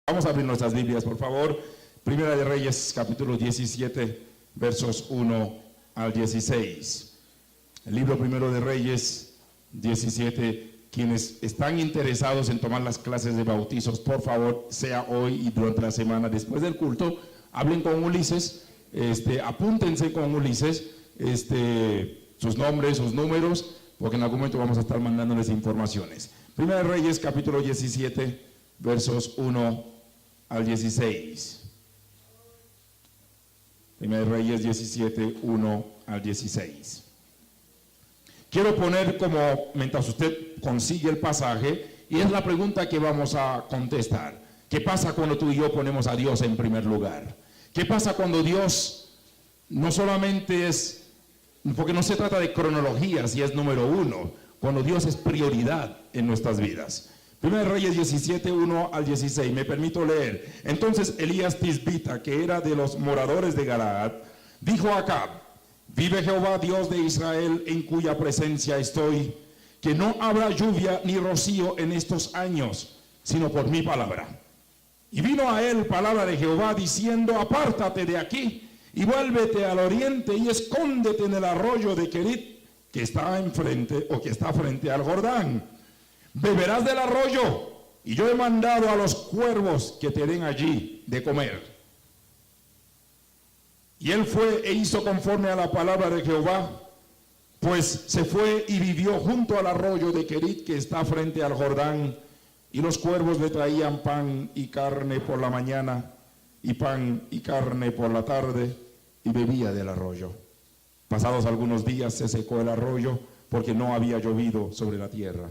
Vamos a abrir nuestras Biblias, por favor. Primera de Reyes, capítulo 17, versos 1 al 16. El libro Primero de Reyes 17. Quienes están interesados en tomar las clases de bautizos, por favor, sea hoy y durante la semana después del culto, hablen con Ulises, apúntense con Ulises, sus nombres, sus números, porque en algún momento vamos a estar mandándoles informaciones. Primera de Reyes, capítulo 17, versos 1 al 16. Primera de Reyes 17, 1 al 16. Quiero poner como, mientras usted consigue el pasaje, y es la pregunta que vamos a contestar. ¿Qué pasa cuando tú y yo ponemos a Dios en primer lugar? ¿Qué pasa cuando Dios no solamente es, porque no se trata de cronología si es número uno, cuando Dios es prioridad en nuestras vidas? Primera de Reyes 17, 1 al 16, me permito leer. Entonces Elías Tisbita, que era de los moradores de Galaad, dijo a Acab: vive Jehová Dios de Israel, en cuya presencia estoy, que no habrá lluvia ni rocío en estos años, sino por mi palabra. Y vino a él palabra de Jehová diciendo: apártate de aquí y vuélvete al oriente y escóndete en el arroyo de Querit, que está enfrente, o que está frente al Jordán. Beberás del arroyo, y yo he mandado a los cuervos que te den allí de comer. Y él fue e hizo conforme a la palabra de Jehová, pues se fue y vivió junto al arroyo de Querit, que está frente al Jordán, y los cuervos le traían pan y carne por la mañana, y pan y carne por la tarde, y bebía del arroyo. Pasados algunos días se secó el arroyo, porque no había llovido sobre la tierra.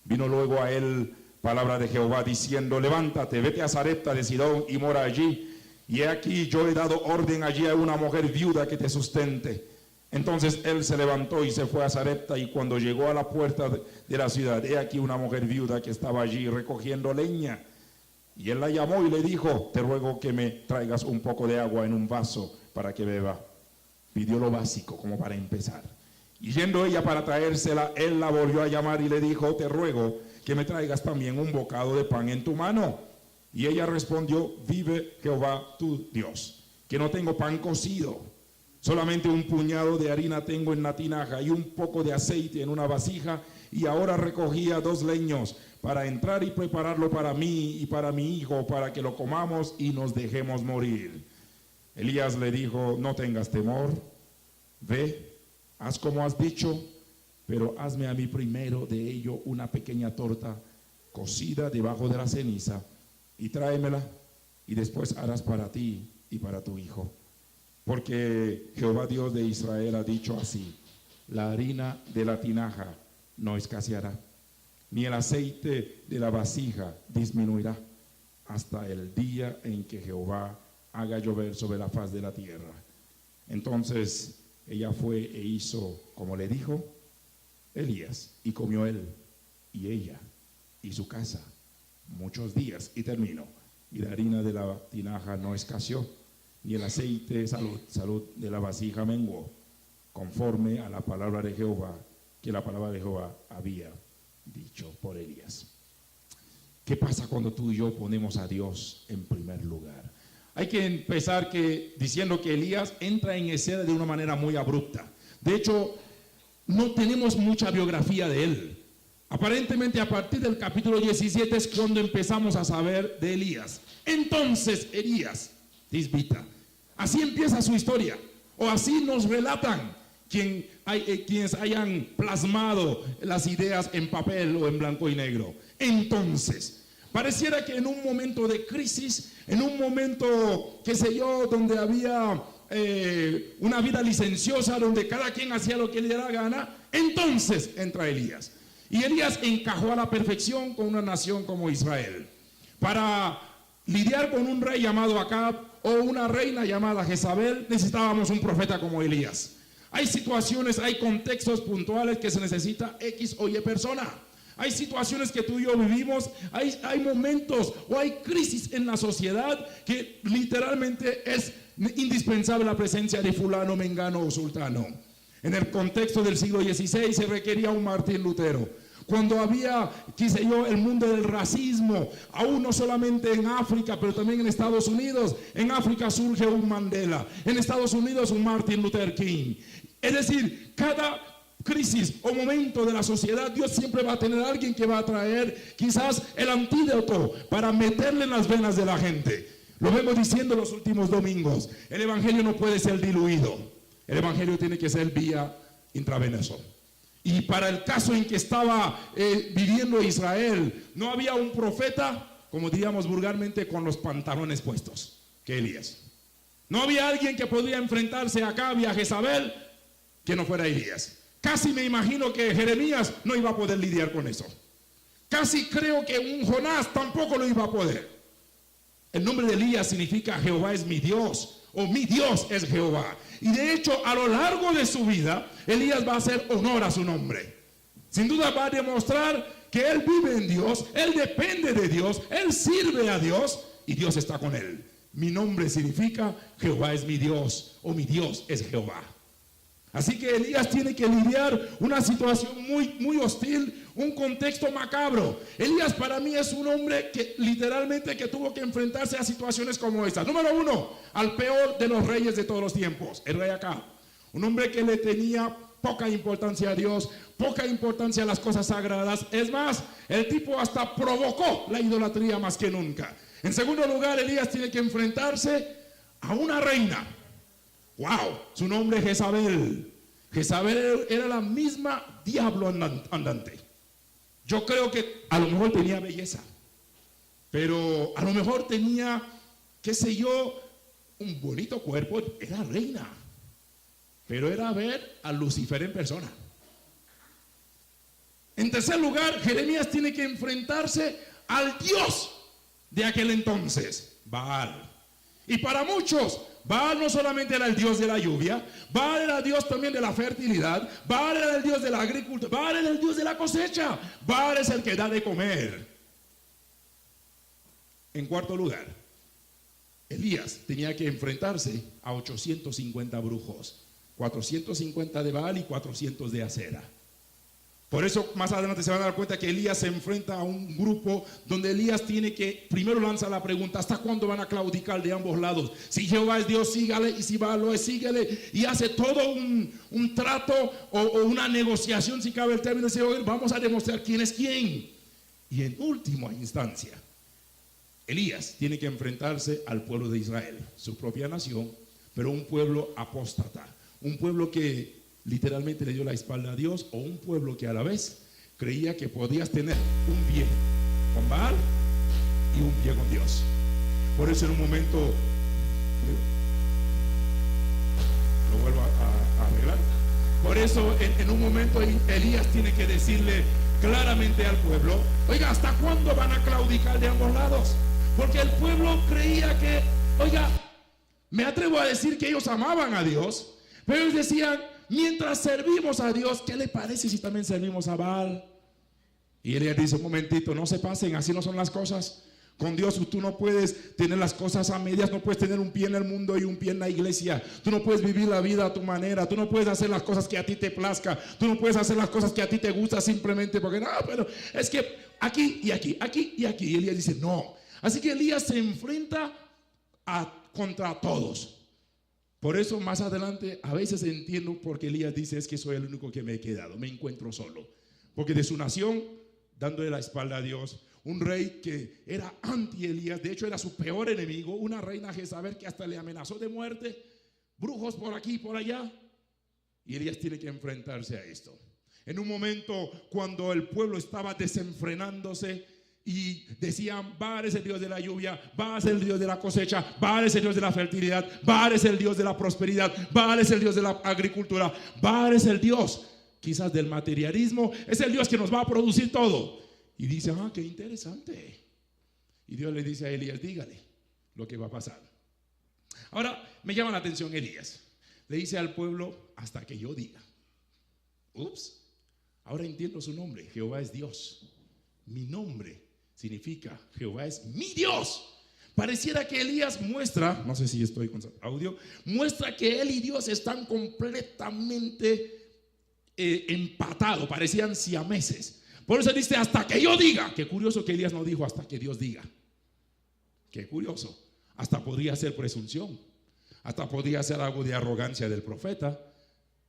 Vino luego a él palabra de Jehová diciendo: levántate, vete a Sarepta de Sidón y mora allí. Y he aquí, yo he dado orden allí a una mujer viuda que te sustente. Entonces él se levantó y se fue a Sarepta, y cuando llegó a la puerta de la ciudad, he aquí una mujer viuda que estaba allí recogiendo leña. Y él la llamó y le dijo: te ruego que me traigas un poco de agua en un vaso para que beba. Pidió lo básico como para empezar. Y yendo ella para traérsela, él la volvió a llamar y le dijo: te ruego que me traigas también un bocado de pan en tu mano. Y ella respondió: vive Jehová tu Dios, que no tengo pan cocido, solamente un puñado de harina tengo en la tinaja y un poco de aceite en una vasija, y ahora recogía 2 leños para entrar y prepararlo para mí y para mi hijo, para que lo comamos y nos dejemos morir. Elías le dijo: no tengas temor, ve, haz como has dicho, pero hazme a mí primero de ello una pequeña torta cocida debajo de la ceniza, y tráemela, y después harás para ti y para tu hijo. Porque Jehová Dios de Israel ha dicho así: la harina de la tinaja no escaseará, ni el aceite de la vasija disminuirá, hasta el día en que Jehová haga llover sobre la faz de la tierra. Entonces ella fue e hizo como le dijo Elías, y comió él y ella y su casa muchos días. Y terminó. Y la harina de la tinaja no escaseó, ni el aceite, salud de la vasija menguó, conforme a la palabra de Jehová, que la palabra de Jehová había dicho por Elías. ¿Qué pasa cuando tú y yo ponemos a Dios en primer lugar? Hay que empezar diciendo que Elías entra en escena de una manera muy abrupta. De hecho, no tenemos mucha biografía de él. Aparentemente a partir del capítulo 17 es cuando empezamos a saber de Elías. Entonces Elías Tisbita, así empieza su historia, o así nos relatan quienes hayan plasmado las ideas en papel o en blanco y negro. Entonces, pareciera que en un momento de crisis, en un momento, qué sé yo, donde había una vida licenciosa, donde cada quien hacía lo que le diera gana, entonces entra Elías. Y Elías encajó a la perfección con una nación como Israel. Para lidiar con un rey llamado Acab o una reina llamada Jezabel, necesitábamos un profeta como Elías. Hay situaciones, hay contextos puntuales que se necesita X o Y persona. Hay situaciones que tú y yo vivimos, hay momentos o hay crisis en la sociedad que literalmente es indispensable la presencia de fulano, mengano o sultano. En el contexto del siglo XVI se requería un Martín Lutero. cuando había, qué sé yo, el mundo del racismo, aún no solamente en África, pero también en Estados Unidos. En África surge un Mandela, en Estados Unidos un Martin Luther King. Es decir, cada crisis o momento de la sociedad, Dios siempre va a tener a alguien que va a traer quizás el antídoto para meterle en las venas de la gente. Lo vemos diciendo los últimos domingos. El evangelio no puede ser diluido. El evangelio tiene que ser vía intravenoso. Y para el caso en que estaba viviendo Israel, no había un profeta, como diríamos vulgarmente, con los pantalones puestos, que Elías. No había alguien que podría enfrentarse a Acabe y a Jezabel que no fuera Elías. Casi me imagino que Jeremías no iba a poder lidiar con eso. Casi creo que un Jonás tampoco lo iba a poder. El nombre de Elías significa Jehová es mi Dios, o mi Dios es Jehová. Y de hecho, a lo largo de su vida, Elías va a hacer honor a su nombre. Sin duda va a demostrar que él vive en Dios, él depende de Dios, él sirve a Dios y Dios está con él. Mi nombre significa Jehová es mi Dios, o mi Dios es Jehová. Así que Elías tiene que lidiar una situación muy hostil, un contexto macabro. Elías para mí es un hombre que literalmente que tuvo que enfrentarse a situaciones como esta. Número uno, al peor de los reyes de todos los tiempos, el rey Acab. Un hombre que le tenía poca importancia a Dios, poca importancia a las cosas sagradas. Es más, el tipo hasta provocó la idolatría más que nunca. En segundo lugar, Elías tiene que enfrentarse a una reina. ¡Wow! Su nombre es Jezabel. Jezabel era la misma diablo andante. Yo creo que a lo mejor tenía belleza, pero a lo mejor tenía, qué sé yo, un bonito cuerpo. Era reina, pero era ver a Lucifer en persona. En tercer lugar, Jeremías tiene que enfrentarse al Dios de aquel entonces, Baal. Y para muchos, Baal no solamente era el Dios de la lluvia, Baal era el Dios también de la fertilidad, Baal era el Dios de la agricultura, Baal era el Dios de la cosecha, Baal es el que da de comer. En cuarto lugar, Elías tenía que enfrentarse a 850 brujos, 450 de Baal y 400 de Acera. Por eso más adelante se van a dar cuenta que Elías se enfrenta a un grupo donde Elías tiene que, primero lanza la pregunta, ¿hasta cuándo van a claudicar de ambos lados? Si Jehová es Dios, sígale, y si Baal lo es, sígale. Y hace todo un trato o una negociación, si cabe el término, dice, vamos a demostrar quién es quién. Y en última instancia, Elías tiene que enfrentarse al pueblo de Israel, su propia nación, pero un pueblo apóstata, un pueblo que literalmente le dio la espalda a Dios, o un pueblo que a la vez creía que podías tener un pie con Baal y un pie con Dios. Por eso en un momento lo vuelvo a arreglar. Por eso en un momento Elías tiene que decirle claramente al pueblo, oiga, ¿hasta cuándo van a claudicar de ambos lados? Porque el pueblo creía que, oiga, me atrevo a decir que ellos amaban a Dios, pero ellos decían, mientras servimos a Dios, ¿qué le parece si también servimos a Baal? Y Elías dice, un momentito, no se pasen, así no son las cosas. Con Dios tú no puedes tener las cosas a medias, no puedes tener un pie en el mundo y un pie en la iglesia. Tú no puedes vivir la vida a tu manera, tú no puedes hacer las cosas que a ti te plazca, tú no puedes hacer las cosas que a ti te gusta simplemente porque, no, pero es que aquí y aquí, aquí y aquí. Y Elías dice, no. Así que Elías se enfrenta contra todos. Por eso más adelante a veces entiendo por qué Elías dice, es que soy el único que me he quedado, me encuentro solo. Porque de su nación, dándole la espalda a Dios, un rey que era anti Elías, de hecho era su peor enemigo, una reina Jezabel que hasta le amenazó de muerte, brujos por aquí y por allá. Y Elías tiene que enfrentarse a esto. En un momento cuando el pueblo estaba desenfrenándose, y decían, Baal es el Dios de la lluvia, Baal es el Dios de la cosecha, Baal es el Dios de la fertilidad, Baal es el Dios de la prosperidad, Baal es el Dios de la agricultura, Baal es el Dios quizás del materialismo, es el Dios que nos va a producir todo. Y dice, qué interesante. Y Dios le dice a Elías, dígale lo que va a pasar. Ahora me llama la atención Elías. Le dice al pueblo, hasta que yo diga. Ups, ahora entiendo su nombre, Jehová es Dios. Mi nombre significa Jehová es mi Dios. Pareciera que Elías muestra, no sé si estoy con audio, muestra que él y Dios están completamente empatados, parecían siameses. Por eso dice hasta que yo diga. Qué curioso que Elías no dijo hasta que Dios diga. Qué curioso. Hasta podría ser presunción. Hasta podría ser algo de arrogancia del profeta.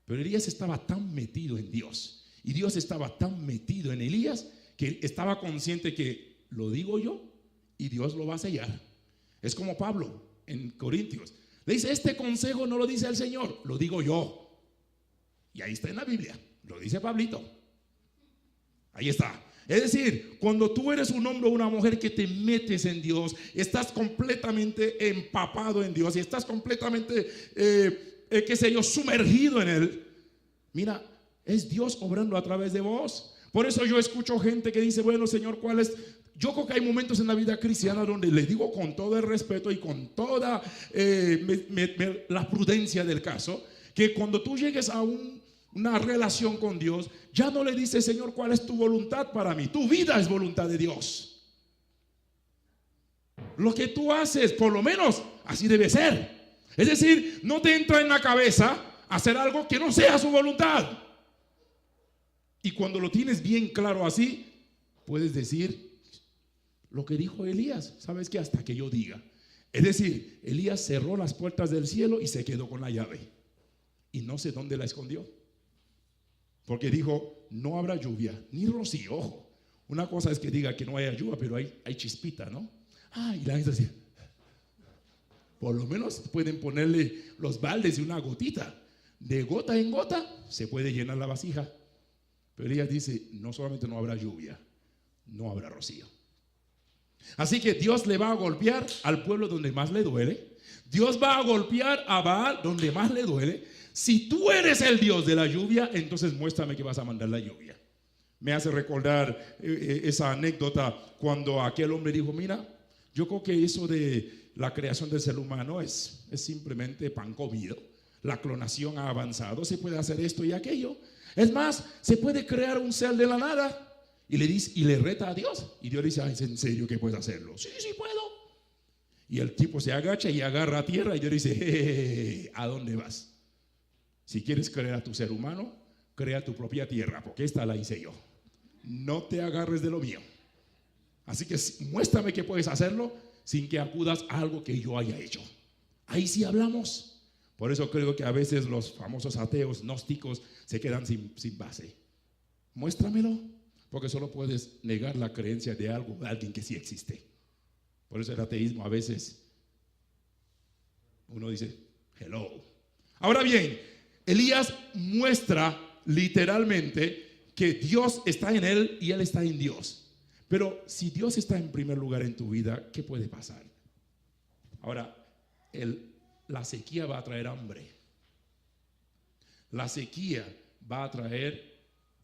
Pero Elías estaba tan metido en Dios. Y Dios estaba tan metido en Elías que estaba consciente que lo digo yo y Dios lo va a sellar. Es como Pablo en Corintios. Le dice, este consejo no lo dice el Señor, lo digo yo. Y ahí está en la Biblia. Lo dice Pablito. Ahí está. Es decir, cuando tú eres un hombre o una mujer que te metes en Dios, estás completamente empapado en Dios y estás completamente, qué sé yo, sumergido en Él. Mira, es Dios obrando a través de vos. Por eso yo escucho gente que dice, bueno, Señor, ¿cuál es? Yo creo que hay momentos en la vida cristiana donde les digo con todo el respeto y con toda la prudencia del caso, que cuando tú llegues a una relación con Dios, ya no le dices, Señor, ¿cuál es tu voluntad para mí? Tu vida es voluntad de Dios. Lo que tú haces, por lo menos, así debe ser. Es decir, no te entra en la cabeza hacer algo que no sea su voluntad. Y cuando lo tienes bien claro así, puedes decir lo que dijo Elías. ¿Sabes qué? Hasta que yo diga. Es decir, Elías cerró las puertas del cielo y se quedó con la llave. Y no sé dónde la escondió. Porque dijo, no habrá lluvia, ni rocío. Ojo, una cosa es que diga que no haya lluvia, pero hay chispita, ¿no? Y la gente decía, por lo menos pueden ponerle los baldes y una gotita. De gota en gota se puede llenar la vasija. Pero Elías dice, no solamente no habrá lluvia, no habrá rocío. Así que Dios le va a golpear al pueblo donde más le duele. Dios va a golpear a Baal donde más le duele. Si tú eres el Dios de la lluvia, entonces muéstrame que vas a mandar la lluvia. Me hace recordar esa anécdota cuando aquel hombre dijo, mira, yo creo que eso de la creación del ser humano es simplemente pan comido. La clonación ha avanzado, se puede hacer esto y aquello. Es más, se puede crear un ser de la nada. Y le dice, y le reta a Dios. Y Dios dice, ¿es en serio que puedes hacerlo? Sí, sí puedo. Y el tipo se agacha y agarra a tierra. Y Dios dice, hey, ¿a dónde vas? Si quieres crear a tu ser humano, crea tu propia tierra, porque esta la hice yo. No te agarres de lo mío. Así que muéstrame que puedes hacerlo sin que acudas a algo que yo haya hecho. Ahí sí hablamos. Por eso creo que a veces los famosos ateos, gnósticos, se quedan sin base. Muéstramelo, porque solo puedes negar la creencia de algo, de alguien que sí existe. Por eso el ateísmo a veces uno dice, hello. Ahora bien, Elías muestra literalmente que Dios está en él y él está en Dios. Pero si Dios está en primer lugar en tu vida, ¿qué puede pasar? Ahora, la sequía va a traer hambre. La sequía va a traer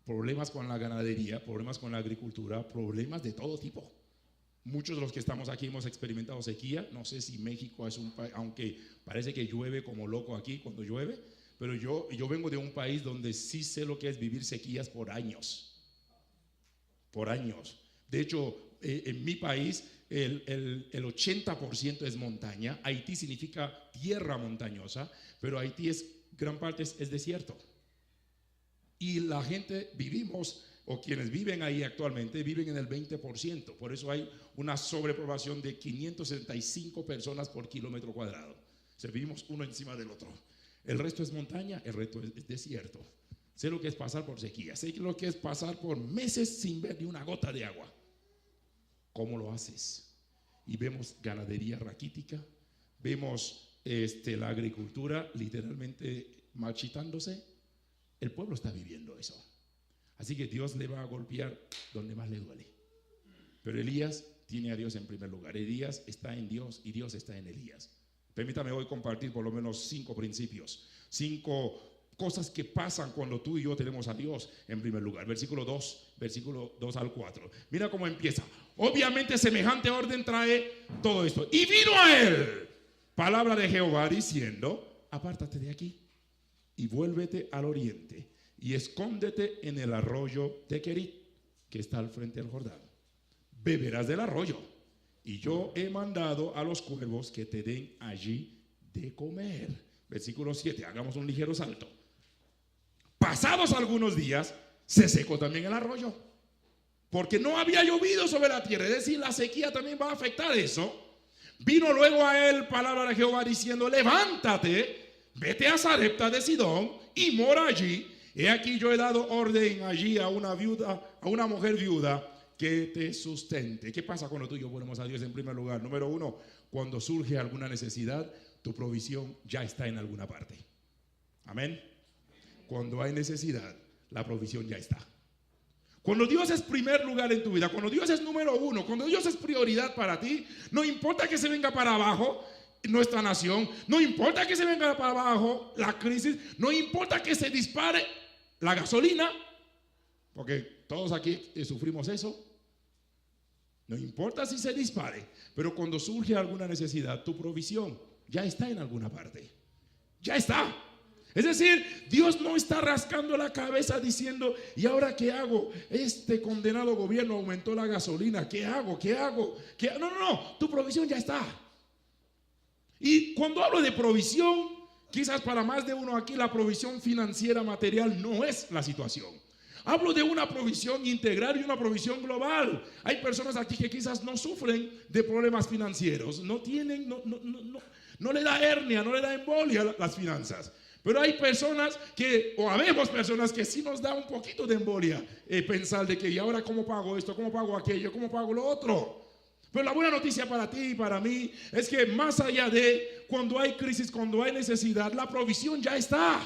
problemas con la ganadería, problemas con la agricultura, problemas de todo tipo. Muchos de los que estamos aquí hemos experimentado sequía. No sé si México es un país, aunque parece que llueve como loco aquí cuando llueve, pero yo vengo de un país donde sí sé lo que es vivir sequías por años. Por años. De hecho, en mi país el 80% es montaña. Haití significa tierra montañosa, pero Haití gran parte es desierto. Y la gente vivimos, o quienes viven ahí actualmente, viven en el 20%. Por eso hay una sobrepoblación de 565 personas por kilómetro cuadrado. O sea, vivimos uno encima del otro. El resto es montaña, el resto es desierto. Sé lo que es pasar por sequía, sé lo que es pasar por meses sin ver ni una gota de agua. ¿Cómo lo haces? Y vemos ganadería raquítica, vemos la agricultura literalmente marchitándose. El pueblo está viviendo eso. Así que Dios le va a golpear donde más le duele. Pero Elías tiene a Dios en primer lugar. Elías está en Dios y Dios está en Elías. Permítame hoy compartir por lo menos 5 principios, 5 cosas que pasan cuando tú y yo tenemos a Dios en primer lugar. Versículo 2 al 4. Mira cómo empieza. Obviamente semejante orden trae todo esto. Y vino a él palabra de Jehová diciendo, apártate de aquí y vuélvete al oriente y escóndete en el arroyo de Querit, que está al frente del Jordán. Beberás del arroyo, y yo he mandado a los cuervos que te den allí de comer. Versículo 7, hagamos un ligero salto. Pasados algunos días, se secó también el arroyo. porque no había llovido sobre la tierra. Es decir, la sequía también va a afectar eso. Vino luego a él palabra de Jehová diciendo: levántate, vete a Sarepta de Sidón y mora allí. He aquí yo he dado orden allí a una viuda, a una mujer viuda que te sustente. ¿Qué pasa cuando tú y yo ponemos a Dios en primer lugar? Número uno, cuando surge alguna necesidad, tu provisión ya está en alguna parte. Amén. Cuando hay necesidad, la provisión ya está. Cuando Dios es primer lugar en tu vida, cuando Dios es número uno, cuando Dios es prioridad para ti, no importa que se venga para abajo nuestra nación, no importa que se venga para abajo la crisis, no importa que se dispare la gasolina, porque todos aquí sufrimos eso. No importa si se dispare, pero cuando surge alguna necesidad, tu provisión ya está en alguna parte. Ya está. Es decir, Dios no está rascando la cabeza diciendo: ¿y ahora qué hago? Este condenado gobierno aumentó la gasolina. ¿Qué hago? ¿Qué hago? No, no, no. Tu provisión ya está. Y cuando hablo de provisión, quizás para más de uno aquí la provisión financiera material no es la situación. Hablo de una provisión integral y una provisión global. Hay personas aquí que quizás no sufren de problemas financieros, no tienen, no le da hernia, no le da embolia las finanzas. Pero hay personas que, o habemos personas que sí nos da un poquito de embolia pensar de que: ¿y ahora cómo pago esto? ¿Cómo pago aquello? ¿Cómo pago lo otro? Pero la buena noticia para ti y para mí es que más allá de cuando hay crisis, cuando hay necesidad, la provisión ya está.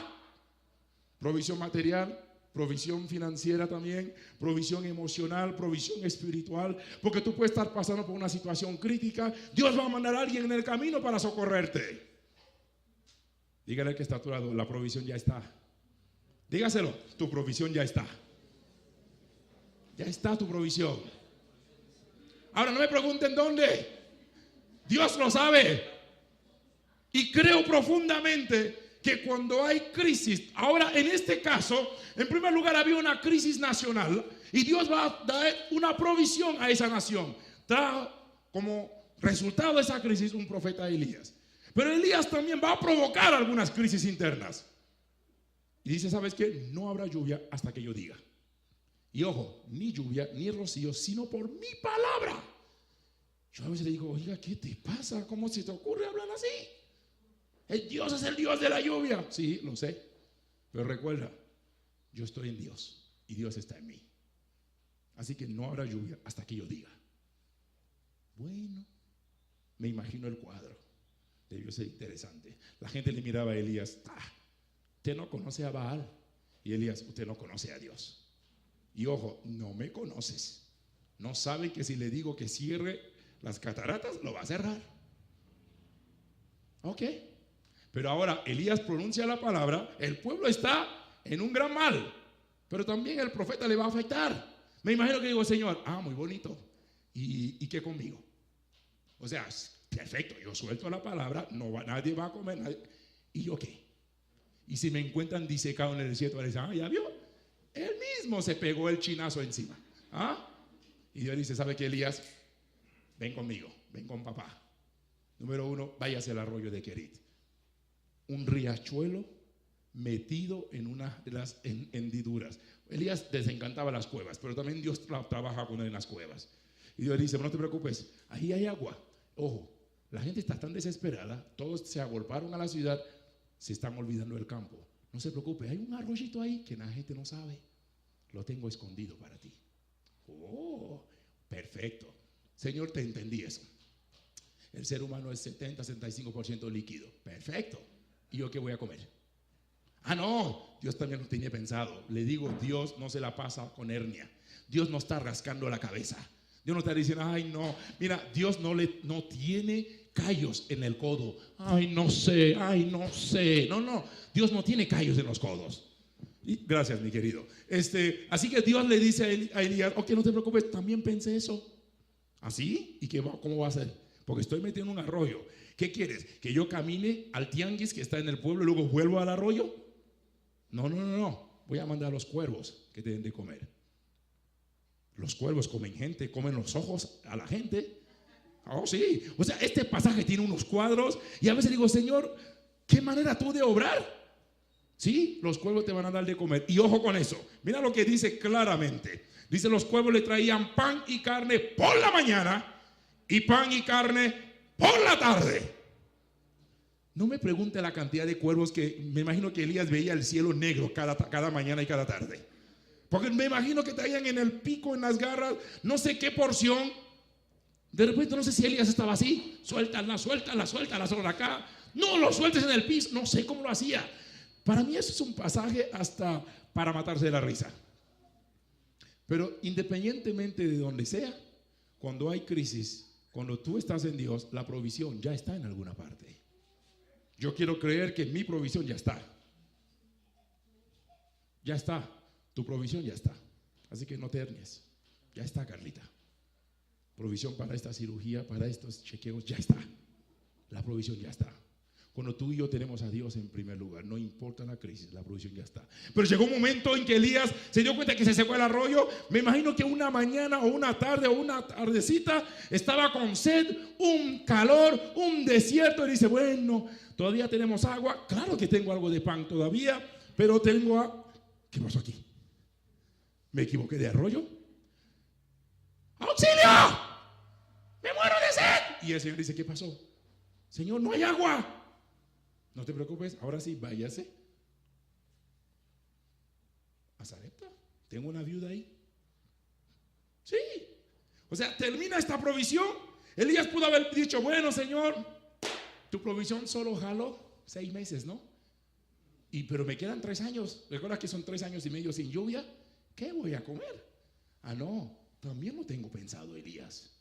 Provisión material, provisión financiera también, provisión emocional, provisión espiritual, porque tú puedes estar pasando por una situación crítica. Dios va a mandar a alguien en el camino para socorrerte. Dígale al que está a tu lado: la provisión ya está. Dígaselo: tu provisión ya está. Ya está tu provisión. Ahora no me pregunten dónde. Dios lo sabe. Y creo profundamente que cuando hay crisis, ahora en este caso, en primer lugar había una crisis nacional y Dios va a dar una provisión a esa nación. Trajo como resultado de esa crisis un profeta Elías. Pero Elías también va a provocar algunas crisis internas. Y dice: ¿sabes qué? No habrá lluvia hasta que yo diga. Y ojo, ni lluvia ni rocío, sino por mi palabra. Yo a veces le digo: oiga, ¿qué te pasa? ¿Cómo se te ocurre hablar así? El Dios es el Dios de la lluvia. Sí, lo sé. Pero recuerda, yo estoy en Dios y Dios está en mí. Así que no habrá lluvia hasta que yo diga. Bueno, me imagino el cuadro. Debió ser interesante. La gente le miraba a Elías: usted no conoce a Baal. Y Elías: usted no conoce a Dios. Y ojo, no me conoces. No sabe que si le digo que cierre las cataratas, lo va a cerrar. Ok. Pero ahora Elías pronuncia la palabra, el pueblo está en un gran mal, pero también el profeta le va a afectar. Me imagino que digo: Señor, muy bonito. ¿Y qué conmigo? O sea, perfecto, yo suelto la palabra, nadie va a comer, nadie. ¿Y yo qué? Y si me encuentran disecado en el desierto, van a decir: ya vio, él mismo se pegó el chinazo encima. Y Dios dice: ¿sabe qué, Elías? Ven conmigo, ven con papá. Número uno, váyase al arroyo de Querit. Un riachuelo metido en una de las hendiduras. Elías desencantaba las cuevas, pero también Dios trabaja con él en las cuevas. Y Dios dice: no te preocupes, ahí hay agua. Ojo, la gente está tan desesperada, todos se agolparon a la ciudad, se están olvidando del campo. No se preocupe, hay un arroyito ahí que la gente no sabe. Lo tengo escondido para ti. Oh, perfecto. Señor, te entendí eso. El ser humano es 70-75% líquido. Perfecto. ¿Y yo qué voy a comer? No, Dios también lo tenía pensado. Le digo, Dios no se la pasa con hernia. Dios no está rascando la cabeza. Dios no está diciendo: ay no, mira, Dios no tiene callos en el codo. Ay no sé. No, Dios no tiene callos en los codos. Gracias, mi querido. Así que Dios le dice a Elías: ok, no te preocupes, también pensé eso. ¿Así? ¿Y cómo va a ser? Porque estoy metido en un arroyo. ¿Qué quieres? ¿Que yo camine al tianguis que está en el pueblo y luego vuelvo al arroyo? No. Voy a mandar a los cuervos que te den de comer. Los cuervos comen gente, comen los ojos a la gente. Oh, sí. O sea, este pasaje tiene unos cuadros y a veces digo: Señor, ¿qué manera tú de obrar? Sí, los cuervos te van a dar de comer. Y ojo con eso. Mira lo que dice claramente. Dice, los cuervos le traían pan y carne por la mañana y pan y carne por la tarde. No me pregunte la cantidad de cuervos que me imagino que Elías veía el cielo negro cada mañana y cada tarde. Porque me imagino que traían en el pico, en las garras, no sé qué porción. De repente no sé si Elías estaba así. Suéltala sobre acá. No lo sueltes en el piso. No sé cómo lo hacía. Para mí eso es un pasaje hasta para matarse de la risa. Pero independientemente de donde sea, cuando hay crisis, cuando tú estás en Dios, la provisión ya está en alguna parte. Yo quiero creer que mi provisión ya está. Ya está. Tu provisión ya está. Así que no te hernies. Ya está, Carlita. Provisión para esta cirugía, para estos chequeos, ya está. La provisión ya está. Cuando tú y yo tenemos a Dios en primer lugar, no importa la crisis, la provisión ya está. Pero llegó un momento en que Elías se dio cuenta que se secó el arroyo. Me imagino que una mañana o una tarde o una tardecita estaba con sed, un calor, un desierto. Y dice, bueno, todavía tenemos agua. Claro que tengo algo de pan todavía, pero tengo ¿qué pasó aquí? ¿Me equivoqué de arroyo? ¡Auxilio! ¡Me muero de sed! Y el Señor dice, ¿qué pasó? Señor, no hay agua. No te preocupes, ahora sí, váyase a Sarepta. Tengo una viuda ahí. Sí. O sea, termina esta provisión. Elías pudo haber dicho, bueno, Señor, tu provisión solo jaló 6 meses, ¿no? Pero me quedan 3 años. ¿Recuerdas que son 3 años y medio sin lluvia? ¿Qué voy a comer? No, también lo tengo pensado, Elías.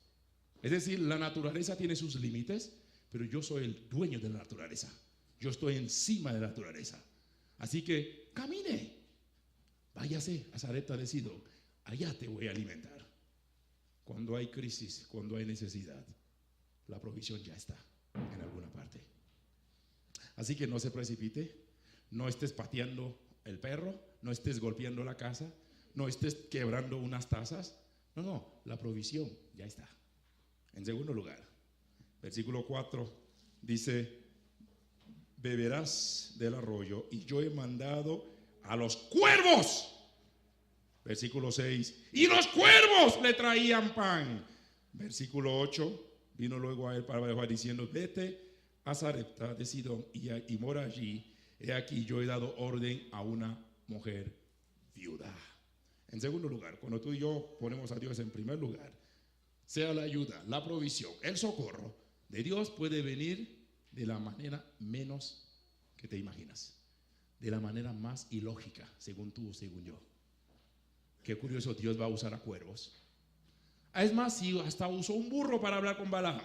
Es decir, la naturaleza tiene sus límites, pero yo soy el dueño de la naturaleza. Yo estoy encima de la naturaleza. Así que camine. Váyase a Sarepta de Sidón. Allá te voy a alimentar. Cuando hay crisis, cuando hay necesidad, la provisión ya está en alguna parte. Así que no se precipite. No estés pateando el perro. No estés golpeando la casa. No estés quebrando unas tazas. No, la provisión ya está. En segundo lugar, versículo 4 dice, beberás del arroyo y yo he mandado a los cuervos. Versículo 6, y los cuervos le traían pan. Versículo 8, vino luego a él para abajo diciendo, vete a Sarepta de Sidón y mora allí. He aquí yo he dado orden a una mujer viuda. En segundo lugar, cuando tú y yo ponemos a Dios en primer lugar, sea la ayuda, la provisión, el socorro de Dios puede venir de la manera menos que te imaginas, de la manera más ilógica, según tú o según yo. Qué curioso, Dios va a usar a cuervos. Es más, si hasta usó un burro para hablar con Balaam.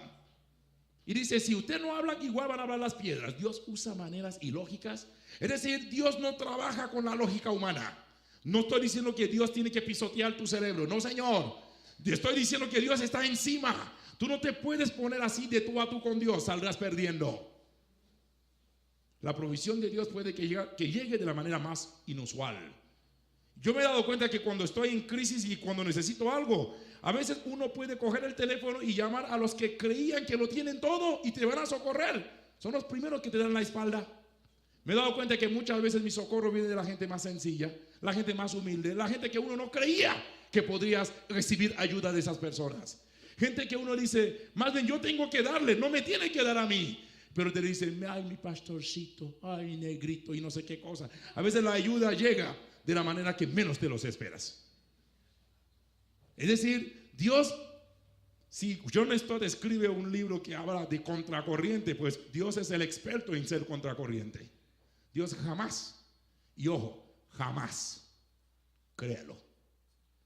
Y dice, si usted no habla, igual van a hablar las piedras. Dios usa maneras ilógicas. Es decir, Dios no trabaja con la lógica humana. No estoy diciendo que Dios tiene que pisotear tu cerebro. No, Señor. Estoy diciendo que Dios está encima. Tú no te puedes poner así de tú a tú con Dios. Saldrás perdiendo. La provisión de Dios puede que llegue de la manera más inusual. Yo me he dado cuenta que cuando estoy en crisis y cuando necesito algo, a veces uno puede coger el teléfono y llamar a los que creían que lo tienen todo y te van a socorrer. Son los primeros que te dan la espalda. Me he dado cuenta que muchas veces mi socorro viene de la gente más sencilla, la gente más humilde, la gente que uno no creía que podrías recibir ayuda de esas personas. Gente que uno dice, más bien yo tengo que darle, no me tiene que dar a mí. Pero te dicen, ay, mi pastorcito, ay, negrito y no sé qué cosa. A veces la ayuda llega de la manera que menos te los esperas. Es decir, Dios, si John Stott escribe un libro que habla de contracorriente, pues Dios es el experto en ser contracorriente. Dios jamás, y ojo, jamás, créalo.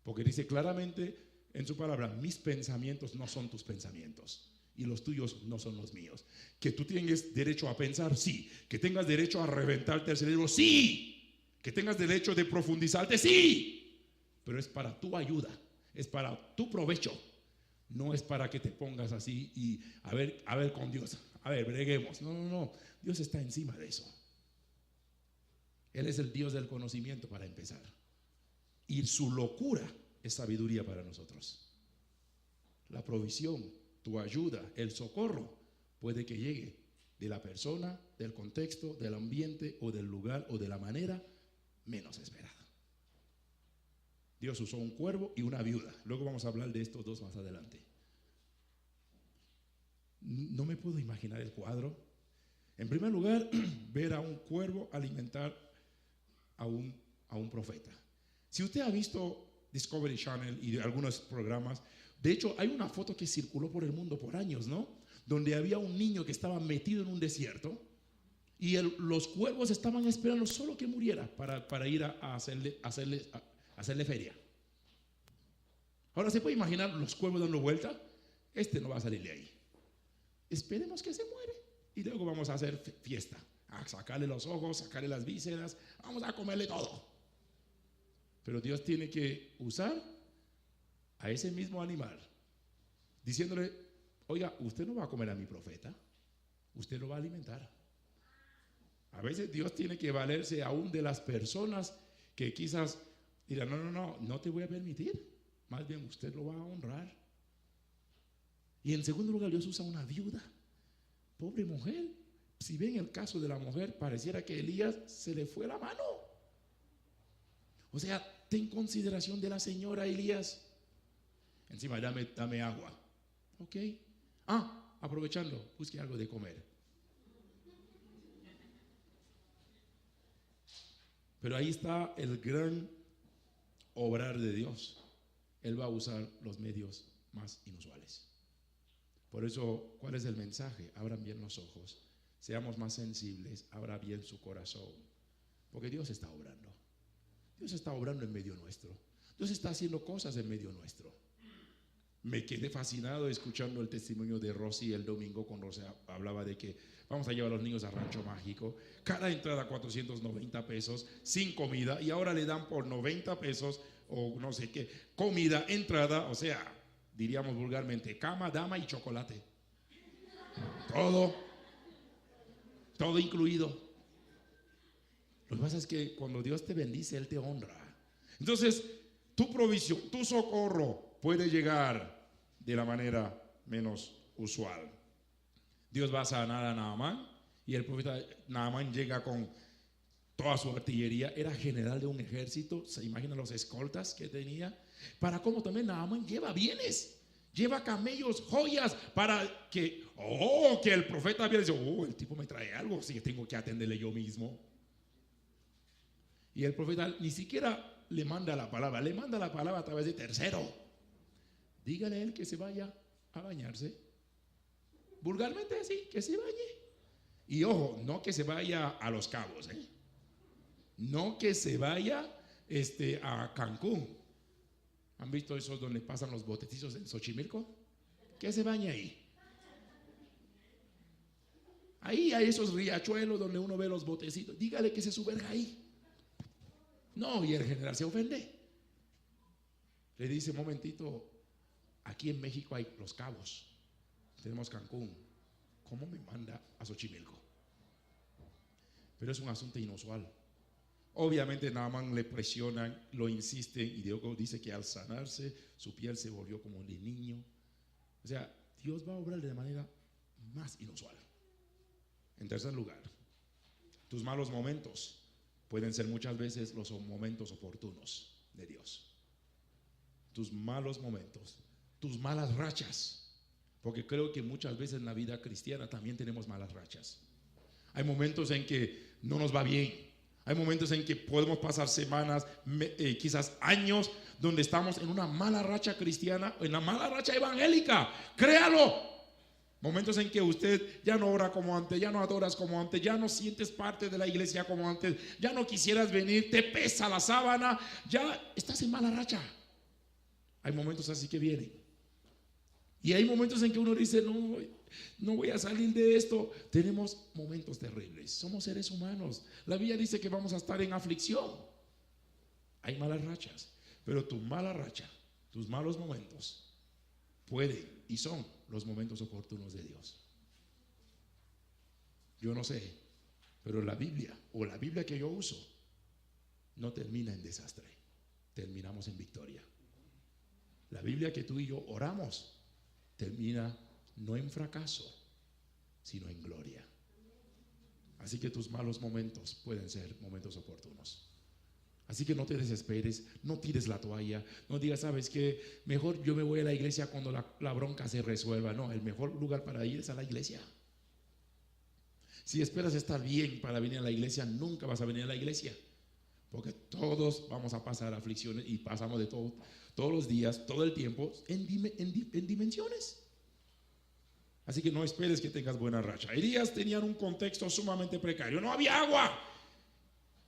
Porque dice claramente en su palabra, mis pensamientos no son tus pensamientos. Y los tuyos no son los míos. Que tú tengas derecho a pensar, sí. Que tengas derecho a reventarte el cerebro, sí. Que tengas derecho de profundizarte, sí. Pero es para tu ayuda, es para tu provecho. No es para que te pongas así y a ver con Dios. A ver, breguemos. No. Dios está encima de eso. Él es el Dios del conocimiento para empezar. Y su locura es sabiduría para nosotros. La provisión, tu ayuda, el socorro puede que llegue de la persona, del contexto, del ambiente o del lugar o de la manera menos esperada. Dios usó un cuervo y una viuda. Luego vamos a hablar de estos dos más adelante. No me puedo imaginar el cuadro. En primer lugar, ver a un cuervo alimentar a un profeta. Si usted ha visto Discovery Channel y de algunos programas, de hecho hay una foto que circuló por el mundo por años, ¿no? Donde había un niño que estaba metido en un desierto y los cuervos estaban esperando solo que muriera para ir a hacerle feria. Ahora se puede imaginar los cuervos dando vuelta. Este no va a salir de ahí. Esperemos que se muere y luego vamos a hacer fiesta, a sacarle los ojos, sacarle las vísceras, vamos a comerle todo. Pero Dios tiene que usar a ese mismo animal, diciéndole: oiga, usted no va a comer a mi profeta, usted lo va a alimentar. A veces Dios tiene que valerse aún de las personas que quizás dirán: no te voy a permitir, más bien usted lo va a honrar. Y en segundo lugar, Dios usa una viuda. Pobre mujer. Si ven el caso de la mujer, pareciera que Elías se le fue la mano. O sea, ten consideración de la señora Elías. Encima, dame agua. Ok. Aprovechando, busque algo de comer. Pero ahí está el gran obrar de Dios. Él va a usar los medios más inusuales. Por eso, ¿cuál es el mensaje? Abran bien los ojos, seamos más sensibles, abra bien su corazón, porque Dios está obrando. Dios está obrando en medio nuestro. Dios está haciendo cosas en medio nuestro. Me quedé fascinado escuchando el testimonio de Rosy el domingo, cuando Rosy hablaba de que vamos a llevar a los niños a Rancho Mágico. Cada entrada 490 pesos, sin comida, y ahora le dan por 90 pesos o no sé qué, comida, entrada, o sea, diríamos vulgarmente, cama, dama y chocolate. Todo incluido. Lo que pasa es que cuando Dios te bendice, Él te honra. Entonces, tu provisión, tu socorro puede llegar de la manera menos usual. Dios va a sanar a Naamán y el profeta Naamán llega con toda su artillería. Era general de un ejército. ¿Se imaginan los escoltas que tenía? Para cómo también Naamán lleva bienes, lleva camellos, joyas, para que el profeta viera y dice: el tipo me trae algo, así que tengo que atenderle yo mismo. Y el profeta ni siquiera le manda la palabra, le manda la palabra a través de tercero. Dígale a él que se vaya a bañarse. Vulgarmente así, que se bañe. Y ojo, no que se vaya a Los Cabos, no que se vaya a Cancún. ¿Han visto esos donde pasan los botecitos en Xochimilco? Que se bañe ahí. Ahí hay esos riachuelos donde uno ve los botecitos. Dígale que se sumerja ahí. No, y el general se ofende. Le dice: momentito, aquí en México hay Los Cabos, tenemos Cancún, ¿cómo me manda a Xochimilco? Pero es un asunto inusual. Obviamente Naamán le presionan, lo insisten, y Dios dice que al sanarse su piel se volvió como de niño. O sea, Dios va a obrar de manera más inusual. En tercer lugar, tus malos momentos pueden ser muchas veces los momentos oportunos de Dios. Tus malos momentos, tus malas rachas, porque creo que muchas veces en la vida cristiana también tenemos malas rachas. Hay momentos en que no nos va bien, hay momentos en que podemos pasar semanas, quizás años, donde estamos en una mala racha cristiana, en una mala racha evangélica. Créalo. Momentos en que usted ya no ora como antes, ya no adoras como antes, ya no sientes parte de la iglesia como antes, ya no quisieras venir, te pesa la sábana, ya estás en mala racha. Hay momentos así que vienen. Y hay momentos en que uno dice: no voy a salir de esto. Tenemos momentos terribles, somos seres humanos. La Biblia dice que vamos a estar en aflicción. Hay malas rachas, pero tu mala racha, tus malos momentos pueden y son los momentos oportunos de Dios. Yo no sé, pero la Biblia, o la Biblia que yo uso, no termina en desastre, terminamos en victoria. La Biblia que tú y yo oramos termina no en fracaso, sino en gloria. Así que tus malos momentos pueden ser momentos oportunos. Así que no te desesperes, no tires la toalla, no digas, ¿sabes qué? Mejor yo me voy a la iglesia cuando la bronca se resuelva. No, el mejor lugar para ir es a la iglesia. Si esperas estar bien para venir a la iglesia, nunca vas a venir a la iglesia. Porque todos vamos a pasar aflicciones y pasamos de todo, todos los días, todo el tiempo, en dimensiones. Así que no esperes que tengas buena racha. Elías tenía un contexto sumamente precario. No había agua.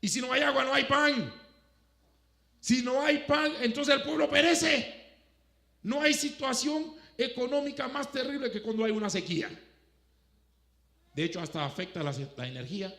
Y si no hay agua, no hay pan. Si no hay pan, entonces el pueblo perece. No hay situación económica más terrible que cuando hay una sequía. De hecho, hasta afecta la energía.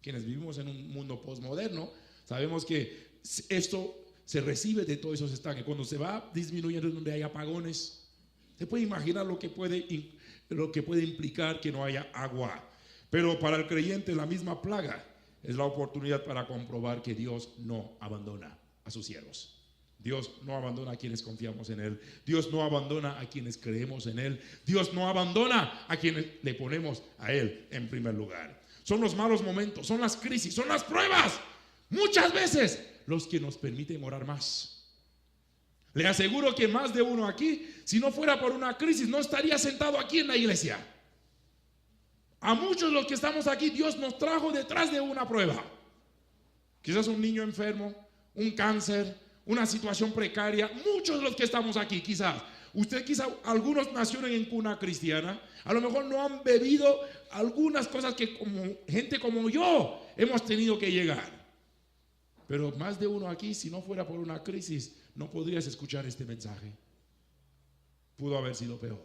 Quienes vivimos en un mundo postmoderno, sabemos que esto se recibe de todos esos estanques. Cuando se va disminuyendo donde hay apagones, se puede imaginar lo que puede implicar que no haya agua. Pero para el creyente la misma plaga es la oportunidad para comprobar que Dios no abandona a sus siervos. Dios no abandona a quienes confiamos en Él. Dios no abandona a quienes creemos en Él. Dios no abandona a quienes le ponemos a Él en primer lugar. Son los malos momentos, son las crisis, son las pruebas, muchas veces los que nos permiten orar más. Le aseguro que más de uno aquí, si no fuera por una crisis, no estaría sentado aquí en la iglesia. A muchos de los que estamos aquí, Dios nos trajo detrás de una prueba. Quizás un niño enfermo, un cáncer, una situación precaria. Muchos de los que estamos aquí, quizás algunos nacieron en cuna cristiana, a lo mejor no han bebido algunas cosas que como gente como yo hemos tenido que llegar. Pero más de uno aquí, si no fuera por una crisis, no podrías escuchar este mensaje. Pudo haber sido peor.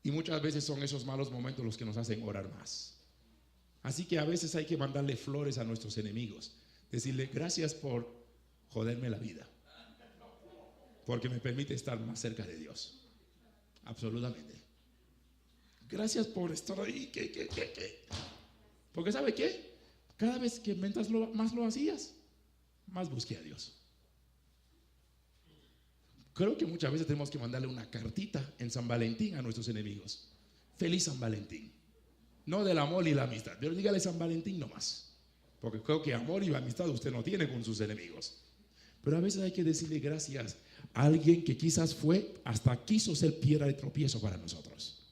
Y muchas veces son esos malos momentos los que nos hacen orar más. Así que a veces hay que mandarle flores a nuestros enemigos. Decirle, gracias por joderme la vida, porque me permite estar más cerca de Dios. Absolutamente. Gracias por estar ahí. Porque ¿sabe qué? Cada vez que más lo hacías, más busqué a Dios. Creo que muchas veces tenemos que mandarle una cartita en San Valentín a nuestros enemigos. Feliz San Valentín. No del amor y la amistad, pero dígale San Valentín nomás. Porque creo que amor y amistad usted no tiene con sus enemigos. Pero a veces hay que decirle gracias a alguien que quizás hasta quiso ser piedra de tropiezo para nosotros.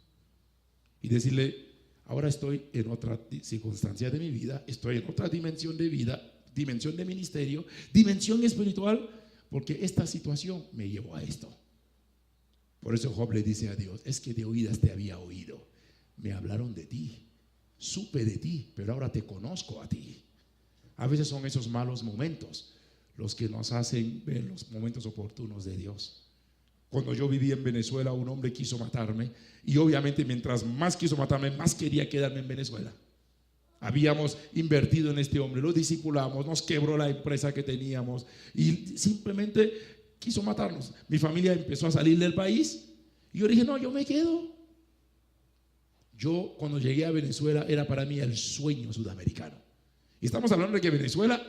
Y decirle, ahora estoy en otra circunstancia de mi vida, estoy en otra dimensión de vida, dimensión de ministerio, dimensión espiritual, porque esta situación me llevó a esto. Por eso Job le dice a Dios, es que de oídas te había oído, me hablaron de ti, supe de ti, pero ahora te conozco a ti. A veces son esos malos momentos los que nos hacen ver los momentos oportunos de Dios. Cuando yo vivía en Venezuela, un hombre quiso matarme, y obviamente mientras más quiso matarme, más quería quedarme en Venezuela. Habíamos invertido en este hombre, lo discipulamos, nos quebró la empresa que teníamos y simplemente quiso matarnos. Mi familia empezó a salir del país y yo dije, no, yo me quedo. Yo cuando llegué a Venezuela era para mí el sueño sudamericano. Y estamos hablando de que Venezuela,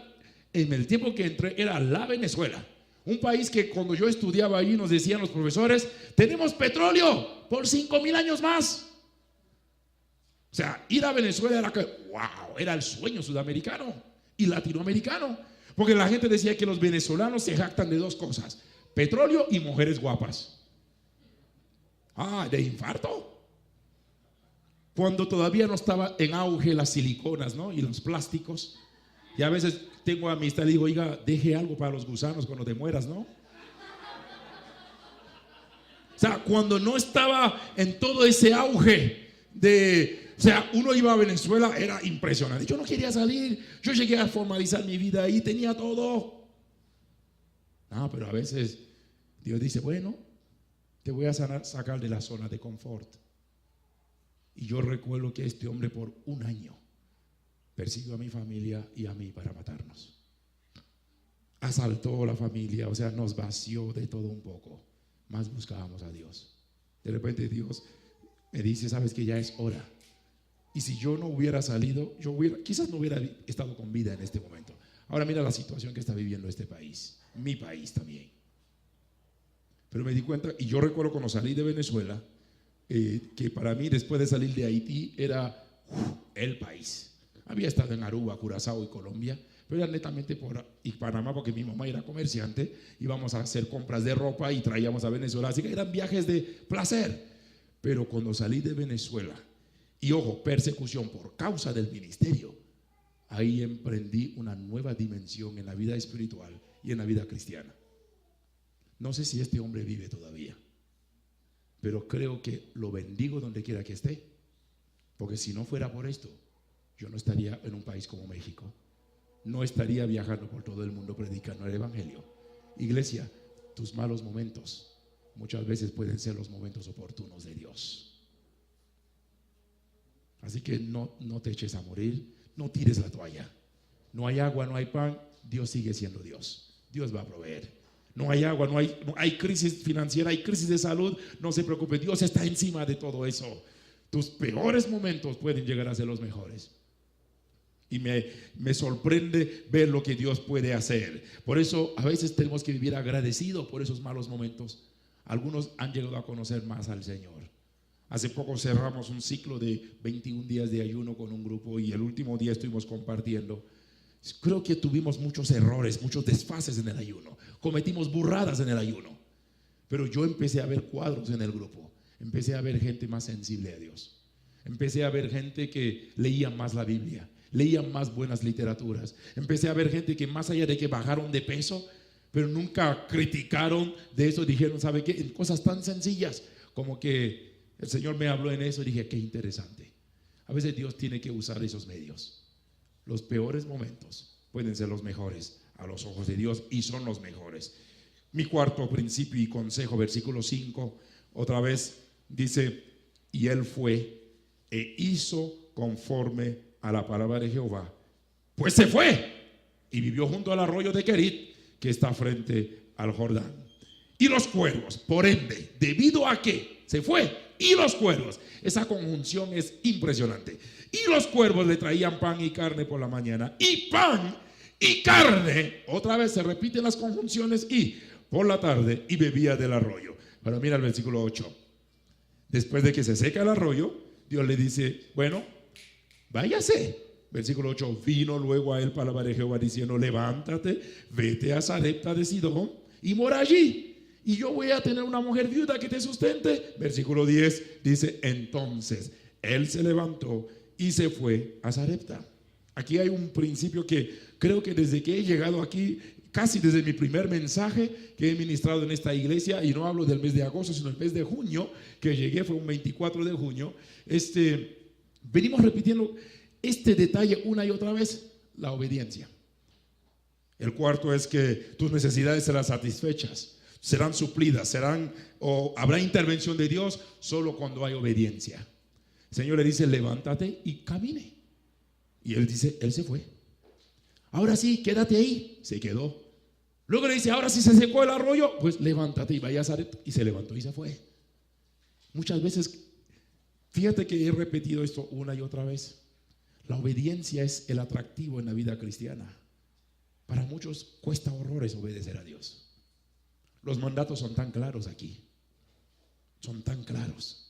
en el tiempo que entré, era la Venezuela. Un país que cuando yo estudiaba allí nos decían los profesores, tenemos petróleo por 5,000 años más. O sea, ir a Venezuela era el sueño sudamericano y latinoamericano. Porque la gente decía que los venezolanos se jactan de dos cosas: petróleo y mujeres guapas. De infarto. Cuando todavía no estaba en auge las siliconas, ¿no? Y los plásticos. Y a veces tengo amistad y digo, oiga, deje algo para los gusanos cuando te mueras, ¿no? O sea, cuando no estaba en todo ese auge o sea, uno iba a Venezuela, era impresionante. Yo no quería salir, yo llegué a formalizar mi vida ahí, tenía todo. No, pero a veces Dios dice, bueno, te voy a sacar de la zona de confort. Y yo recuerdo que este hombre por un año persiguió a mi familia y a mí para matarnos. Asaltó la familia, o sea, nos vació de todo un poco. Más buscábamos a Dios. De repente Dios me dice, sabes que ya es hora. Y si yo no hubiera salido, quizás no hubiera estado con vida en este momento. Ahora mira la situación que está viviendo este país, mi país también. Pero me di cuenta, y yo recuerdo cuando salí de Venezuela, que para mí después de salir de Haití era el país. Había estado en Aruba, Curazao y Colombia, pero era netamente por y Panamá, porque mi mamá era comerciante, íbamos a hacer compras de ropa y traíamos a Venezuela, así que eran viajes de placer. Pero cuando salí de Venezuela, y ojo, persecución por causa del ministerio, ahí emprendí una nueva dimensión en la vida espiritual y en la vida cristiana. No sé si este hombre vive todavía, pero creo que lo bendigo donde quiera que esté, porque si no fuera por esto, yo no estaría en un país como México, no estaría viajando por todo el mundo predicando el evangelio. Iglesia, tus malos momentos muchas veces pueden ser los momentos oportunos de Dios. Así que no te eches a morir, no tires la toalla. No hay agua, no hay pan, Dios sigue siendo Dios. Dios va a proveer. No hay agua, no hay crisis financiera, hay crisis de salud, no se preocupe, Dios está encima de todo eso. Tus peores momentos pueden llegar a ser los mejores. Y me sorprende ver lo que Dios puede hacer. Por eso a veces tenemos que vivir agradecidos por esos malos momentos. Algunos han llegado a conocer más al Señor. Hace poco cerramos un ciclo de 21 días de ayuno con un grupo y el último día estuvimos compartiendo. Creo que tuvimos muchos errores, muchos desfases en el ayuno. Cometimos burradas en el ayuno. Pero yo empecé a ver cuadros en el grupo. Empecé a ver gente más sensible a Dios. Empecé a ver gente que leía más la Biblia, leían más buenas literaturas. Empecé a ver gente que más allá de que bajaron de peso, pero nunca criticaron de eso. Dijeron, ¿sabe qué? En cosas tan sencillas como que el Señor me habló en eso y dije, qué interesante. A veces Dios tiene que usar esos medios. Los peores momentos pueden ser los mejores a los ojos de Dios y son los mejores. Mi cuarto principio y consejo, versículo 5, otra vez dice, y él fue e hizo conforme a la palabra de Jehová, pues se fue y vivió junto al arroyo de Querit, que está frente al Jordán. Y los cuervos, por ende, debido a que se fue, y los cuervos, esa conjunción es impresionante. Y los cuervos le traían pan y carne por la mañana, y pan y carne, otra vez se repiten las conjunciones, y por la tarde, y bebía del arroyo. Pero mira el versículo 8. Después de que se seca el arroyo, Dios le dice, bueno, váyase. Versículo 8, vino luego a él palabra de Jehová diciendo, levántate, vete a Sarepta de Sidón y mora allí. Y yo voy a tener una mujer viuda que te sustente. Versículo 10 dice, entonces él se levantó y se fue a Sarepta. Aquí hay un principio que creo que desde que he llegado aquí, casi desde mi primer mensaje que he ministrado en esta iglesia, y no hablo del mes de agosto, sino el mes de junio, que llegué, fue un 24 de junio, venimos repitiendo este detalle una y otra vez, la obediencia. El cuarto es que tus necesidades serán satisfechas, serán suplidas, habrá intervención de Dios solo cuando hay obediencia. El Señor le dice, levántate y camine. Y él dice, él se fue. Ahora sí, quédate ahí. Se quedó. Luego le dice, ahora sí se secó el arroyo, pues levántate y vaya a Sarepta. Y se levantó y se fue. Muchas veces, fíjate que he repetido esto una y otra vez. La obediencia es el atractivo en la vida cristiana. Para muchos cuesta horrores obedecer a Dios. Los mandatos son tan claros aquí. Son tan claros.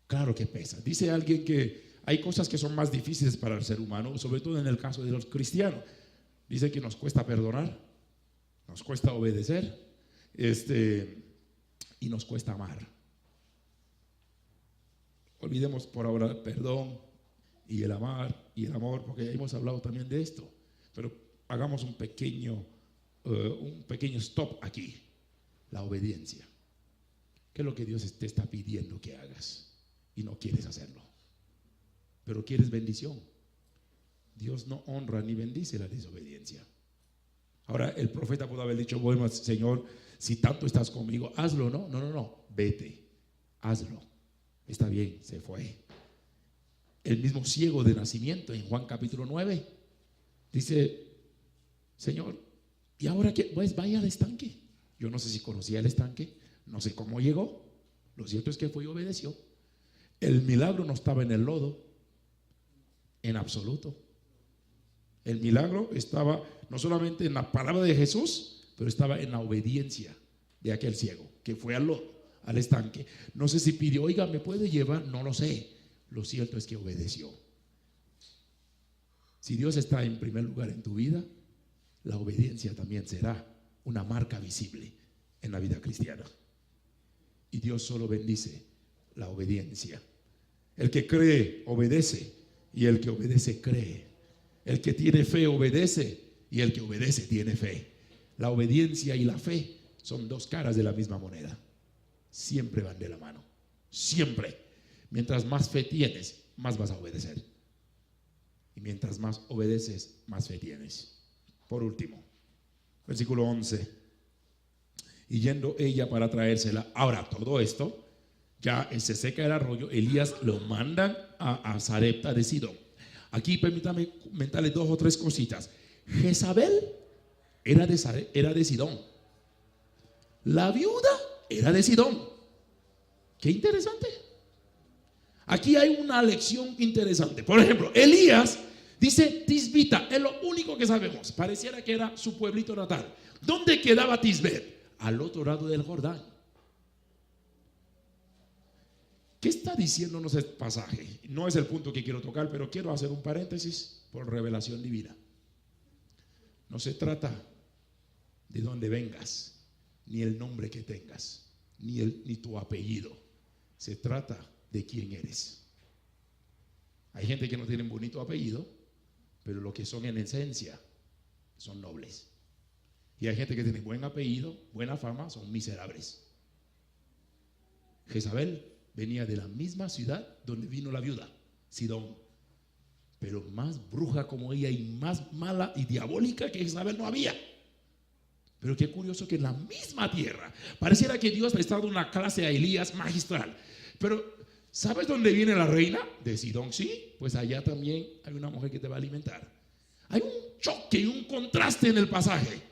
Claro que pesa. Dice alguien que hay cosas que son más difíciles para el ser humano, sobre todo en el caso de los cristianos. Dice que nos cuesta perdonar, nos cuesta obedecer, y nos cuesta amar. Olvidemos por ahora el perdón y el amar y el amor, porque hemos hablado también de esto. Pero hagamos un pequeño stop aquí. La obediencia. ¿Qué es lo que Dios te está pidiendo que hagas? Y no quieres hacerlo, pero quieres bendición. Dios no honra ni bendice la desobediencia. Ahora el profeta pudo haber dicho, bueno, Señor, si tanto estás conmigo, hazlo. No, vete, hazlo. Está bien, se fue. El mismo ciego de nacimiento en Juan capítulo 9 dice, Señor, ¿y ahora qué? Pues vaya al estanque. Yo no sé si conocía el estanque, no sé cómo llegó. Lo cierto es que fue y obedeció. El milagro no estaba en el lodo, en absoluto. El milagro estaba no solamente en la palabra de Jesús, pero estaba en la obediencia de aquel ciego que fue al lodo, al estanque. No sé si pidió, oiga, ¿me puede llevar? No lo sé. Lo cierto es que obedeció. Si Dios está en primer lugar en tu vida, la obediencia también será una marca visible en la vida cristiana. Y Dios solo bendice la obediencia. El que cree, obedece, y el que obedece, cree. El que tiene fe, obedece, y el que obedece, tiene fe. La obediencia y la fe son dos caras de la misma moneda. Siempre van de la mano. Siempre. Mientras más fe tienes, más vas a obedecer. Y mientras más obedeces, más fe tienes. Por último, versículo 11. Y yendo ella para traérsela. Ahora, todo esto, ya se seca el arroyo, Elías lo mandan a Sarepta de Sidón. Aquí permítame comentarle dos o tres cositas. Jezabel era de Sidón. La viuda era de Sidón. Qué interesante. Aquí hay una lección interesante. Por ejemplo, Elías dice Tisbita, es lo único que sabemos. Pareciera que era su pueblito natal. ¿Dónde quedaba Tisbet? Al otro lado del Jordán. ¿Qué está diciéndonos este pasaje? No es el punto que quiero tocar, pero quiero hacer un paréntesis por revelación divina. No se trata de dónde vengas, ni el nombre que tengas, ni tu apellido. Se trata de quién eres. Hay gente que no tiene un bonito apellido, pero lo que son en esencia son nobles. Y hay gente que tiene buen apellido, buena fama, son miserables. Jezabel venía de la misma ciudad donde vino la viuda, Sidón, pero más bruja como ella y más mala y diabólica que Jezabel no había. Pero qué curioso que en la misma tierra pareciera que Dios le está dando una clase a Elías magistral. Pero ¿sabes dónde viene la reina? De Sidón, sí. Pues allá también hay una mujer que te va a alimentar. Hay un choque y un contraste en el pasaje.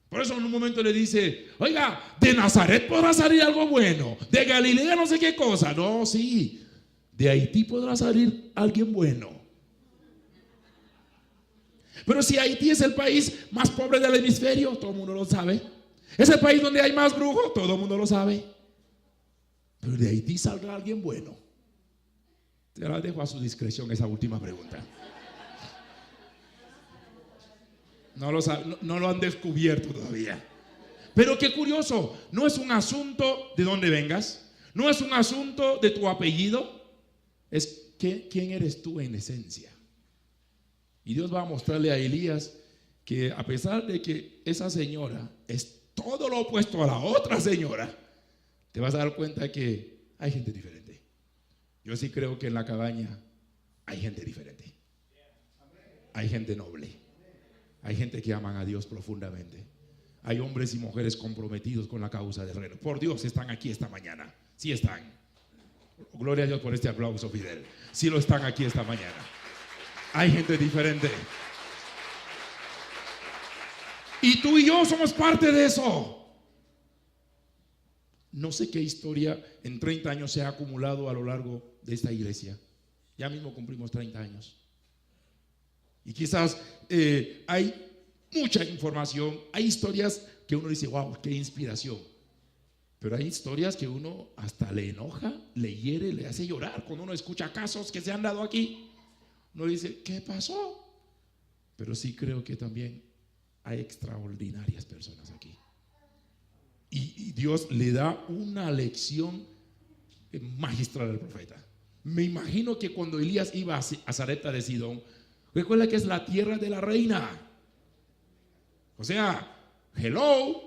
Por eso en un momento le dice, oiga, de Nazaret podrá salir algo bueno, de Galilea no sé qué cosa. No, sí, de Haití podrá salir alguien bueno. Pero si Haití es el país más pobre del hemisferio, todo el mundo lo sabe. Es el país donde hay más brujos, todo el mundo lo sabe. Pero de Haití saldrá alguien bueno. Te la dejo a su discreción esa última pregunta. No lo sabe, no lo han descubierto todavía. Pero qué curioso, no es un asunto de dónde vengas, no es un asunto de tu apellido, es quién eres tú en esencia. Y Dios va a mostrarle a Elías que a pesar de que esa señora es todo lo opuesto a la otra señora, te vas a dar cuenta que hay gente diferente. Yo sí creo que en la cabaña hay gente diferente. Hay gente noble. Hay gente que aman a Dios profundamente. Hay hombres y mujeres comprometidos con la causa del reino. Por Dios, están aquí esta mañana. Sí están. Gloria a Dios por este aplauso, Fidel. Sí lo están aquí esta mañana. Hay gente diferente. Y tú y yo somos parte de eso. No sé qué historia en 30 años se ha acumulado a lo largo de esta iglesia. Ya mismo cumplimos 30 años. Y quizás hay mucha información, hay historias que uno dice, wow, qué inspiración. Pero hay historias que uno hasta le enoja, le hiere, le hace llorar. Cuando uno escucha casos que se han dado aquí, uno dice, ¿qué pasó? Pero sí creo que también hay extraordinarias personas aquí. Y Dios le da una lección magistral al profeta. Me imagino que cuando Elías iba a Sarepta de Sidón, recuerda que es la tierra de la reina. O sea, hello.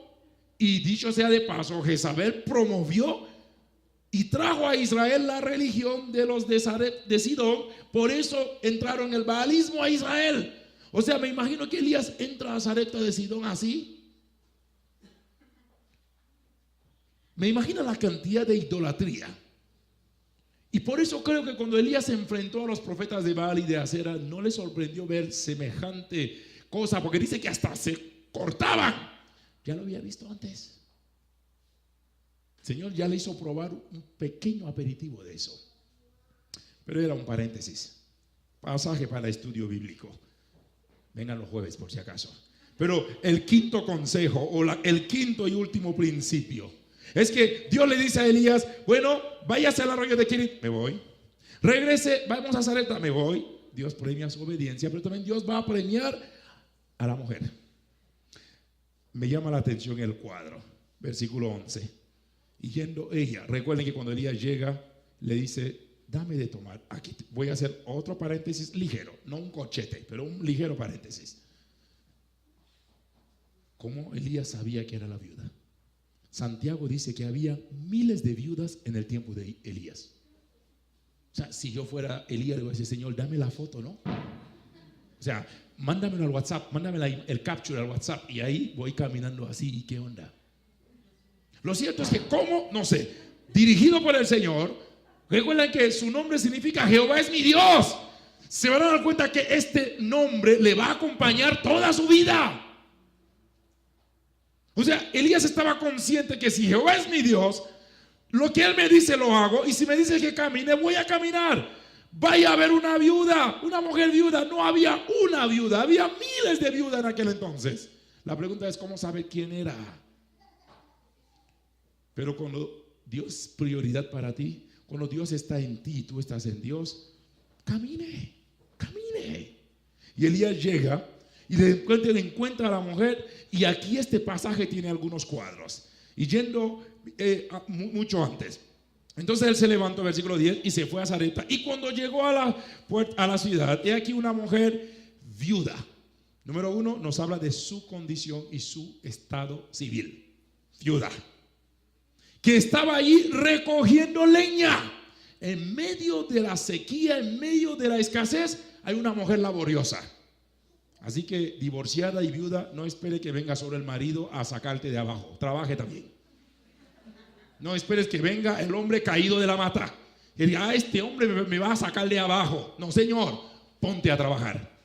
Y dicho sea de paso, Jezabel promovió y trajo a Israel la religión de los de Sidón. Por eso entraron el baalismo a Israel. O sea, me imagino que Elías entra a Sarepta de Sidón así. Me imagino la cantidad de idolatría. Y por eso creo que cuando Elías se enfrentó a los profetas de Baal y de Acera, no le sorprendió ver semejante cosa, porque dice que hasta se cortaban. Ya lo había visto antes. El Señor ya le hizo probar un pequeño aperitivo de eso. Pero era un paréntesis. Pasaje para estudio bíblico. Vengan los jueves por si acaso. Pero el quinto consejo o el quinto y último principio es que Dios le dice a Elías, bueno, váyase al arroyo de Kerit. Me voy. Regrese, vamos a Sarepta, me voy. Dios premia su obediencia, pero también Dios va a premiar a la mujer. Me llama la atención el cuadro, versículo 11. Y yendo ella, recuerden que cuando Elías llega, le dice: dame de tomar. Aquí voy a hacer otro paréntesis ligero, no un corchete, pero un ligero paréntesis. ¿Cómo Elías sabía que era la viuda? Santiago dice que había miles de viudas en el tiempo de Elías. O sea, si yo fuera Elías, le voy a decir: Señor, dame la foto, ¿no? O sea, mándamelo al WhatsApp, mándame el capture al WhatsApp, y ahí voy caminando así. ¿Y qué onda? Lo cierto es que, ¿cómo? No sé, dirigido por el Señor. Recuerden que su nombre significa Jehová es mi Dios. Se van a dar cuenta que este nombre le va a acompañar toda su vida. O sea, Elías estaba consciente que si Jehová es mi Dios, lo que él me dice lo hago, y si me dice que camine, voy a caminar. Vaya a haber una viuda, una mujer viuda. No había una viuda, había miles de viudas en aquel entonces. La pregunta es: ¿cómo sabe quién era? Pero cuando Dios es prioridad para ti, cuando Dios está en ti y tú estás en Dios, camine, camine. Y Elías llega y le encuentra a la mujer, y aquí este pasaje tiene algunos cuadros. Y yendo mucho antes, entonces él se levantó, versículo 10, y se fue a Sarepta. Y cuando llegó a la ciudad, he aquí una mujer viuda. Número 1, nos habla de su condición y su estado civil. Viuda, que estaba ahí recogiendo leña. En medio de la sequía, en medio de la escasez, hay una mujer laboriosa. Así que, divorciada y viuda, no espere que venga sobre el marido a sacarte de abajo. Trabaje también. No esperes que venga el hombre caído de la mata y diga: este hombre me va a sacar de abajo. No, señor, ponte a trabajar.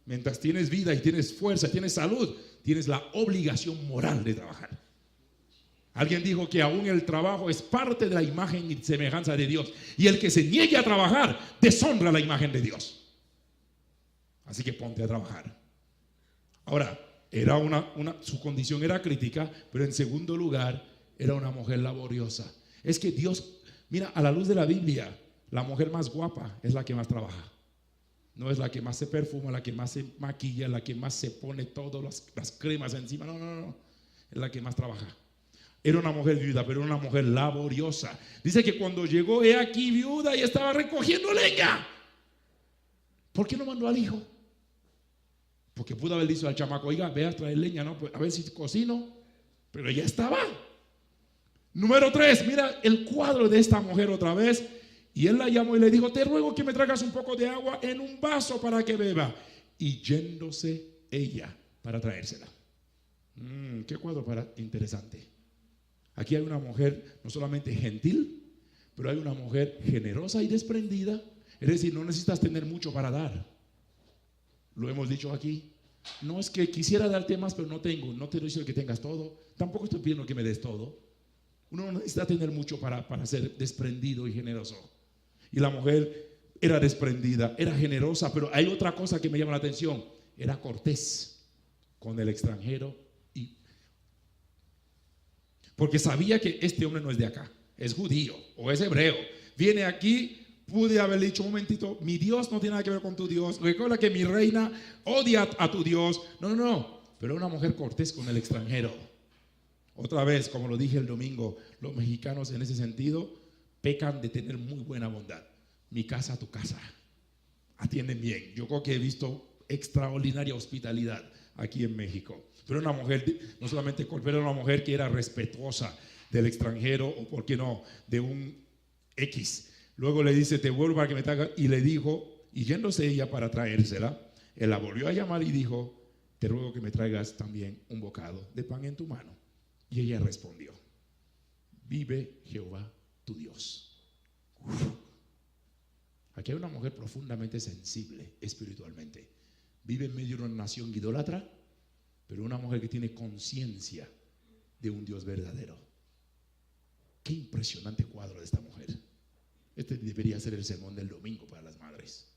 Mientras tienes vida y tienes fuerza, tienes salud, tienes la obligación moral de trabajar. Alguien dijo que aún el trabajo es parte de la imagen y semejanza de Dios, y el que se niegue a trabajar deshonra la imagen de Dios. Así que ponte a trabajar. Ahora, era su condición era crítica, pero en segundo lugar, era una mujer laboriosa. Es que Dios, mira, a la luz de la Biblia, la mujer más guapa es la que más trabaja. No es la que más se perfuma, la que más se maquilla, la que más se pone todas las cremas encima. No. Es la que más trabaja. Era una mujer viuda, pero era una mujer laboriosa. Dice que cuando llegó, he aquí viuda, y estaba recogiendo leña. ¿Por qué no mandó al hijo? Porque pudo haber dicho al chamaco: oiga, ve a traer leña, ¿no? Pues a ver si cocino. Pero ella estaba. Número 3, mira el cuadro de esta mujer otra vez. Y él la llamó y le dijo: te ruego que me traigas un poco de agua en un vaso para que beba. Y yéndose ella para traérsela. Qué cuadro interesante. Aquí hay una mujer no solamente gentil, pero hay una mujer generosa y desprendida. Es decir, no necesitas tener mucho para dar. Lo hemos dicho aquí. No es que quisiera darte más, pero no tengo. No te digo que tengas todo. Tampoco estoy pidiendo que me des todo. Uno no necesita tener mucho para ser desprendido y generoso. Y la mujer era desprendida, era generosa, pero hay otra cosa que me llama la atención: era cortés con el extranjero, porque sabía que este hombre no es de acá, es judío o es hebreo. Viene aquí, pude haberle dicho: un momentito, mi Dios no tiene nada que ver con tu Dios. Recuerda que mi reina odia a tu Dios. No. Pero una mujer cortés con el extranjero. Otra vez, como lo dije el domingo, los mexicanos en ese sentido pecan de tener muy buena bondad. Mi casa, tu casa. Atienden bien. Yo creo que he visto extraordinaria hospitalidad aquí en México. Pero una mujer, no solamente pero una mujer que era respetuosa del extranjero, o por qué no, de un X. Luego le dice: te vuelvo para que me traiga. Y le dijo, y yéndose ella para traérsela, él la volvió a llamar y dijo: te ruego que me traigas también un bocado de pan en tu mano. Y ella respondió: vive Jehová tu Dios. Aquí hay una mujer profundamente sensible espiritualmente. Vive en medio de una nación idólatra, pero una mujer que tiene conciencia de un Dios verdadero. Qué impresionante cuadro de esta mujer. Este debería ser el sermón del domingo para las madres,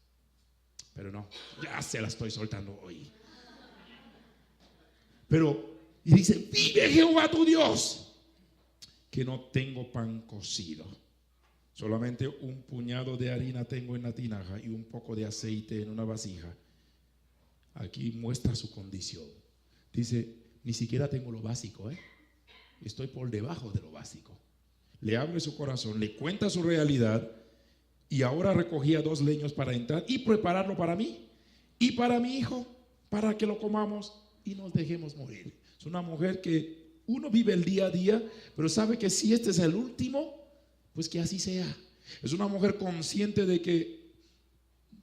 pero no, ya se la estoy soltando hoy. Y dice: vive Jehová tu Dios, que no tengo pan cocido, Solamente un puñado de harina tengo en la tinaja y un poco de aceite en una vasija. Aquí muestra su condición. Dice, ni siquiera tengo lo básico, estoy por debajo de lo básico. Le abre su corazón, le cuenta su realidad, y ahora recogía 2 leños para entrar y prepararlo para mí y para mi hijo, para que lo comamos y nos dejemos morir. Es una mujer que uno vive el día a día, pero sabe que si este es el último, pues que así sea. Es una mujer consciente de que